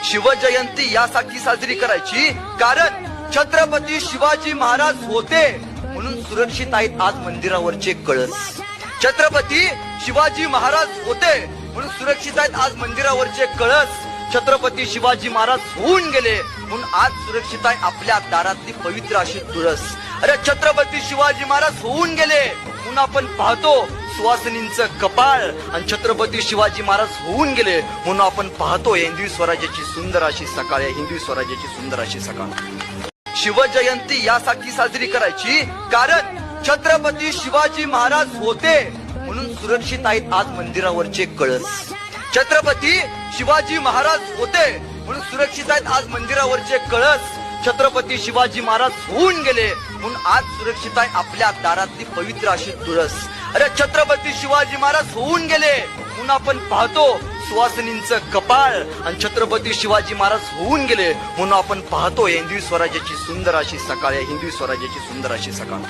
शिवजयंती यासाठी साजरी करायची कारण छत्रपती शिवाजी महाराज होते म्हणून सुरक्षित आहेत आज मंदिरावरचे कळस. छत्रपती शिवाजी महाराज होते म्हणून सुरक्षित आहेत आज मंदिरावरचे कळस. छत्रपती शिवाजी महाराज होऊन गेले म्हणून आज सुरक्षित आहे आपल्या दारातली पवित्र अशी तुळस. अरे छत्रपती शिवाजी महाराज होऊन गेले म्हणून आपण पाहतो सुवासिनींचं कपाळ, आणि छत्रपती शिवाजी महाराज होऊन गेले म्हणून आपण पाहतो हिंदवी स्वराज्याची सुंदर अशी सकाळ आहे, हिंदवी स्वराज्याची सुंदर अशी सकाळ. शिवजयंती यासाठी साजरी करायची कारण छत्रपती शिवाजी महाराज होते म्हणून सुरक्षित आहेत आज मंदिरावरचे कळस. छत्रपती शिवाजी महाराज होते म्हणून सुरक्षित आहेत आज मंदिरावरचे कळस. छत्रपती शिवाजी महाराज होऊन गेले म्हणून आज सुरक्षित आहे आपल्या दारातली पवित्र अशी तुळस. अरे छत्रपती शिवाजी महाराज होऊन गेले म्हणून आपण पाहतो सुवासिनींचं कपाळ, आणि छत्रपती शिवाजी महाराज होऊन गेले म्हणून आपण पाहतो हिंदवी स्वराज्याची सुंदर अशी सकाळ आहे, हिंदवी स्वराज्याची सुंदर अशी सकाळ.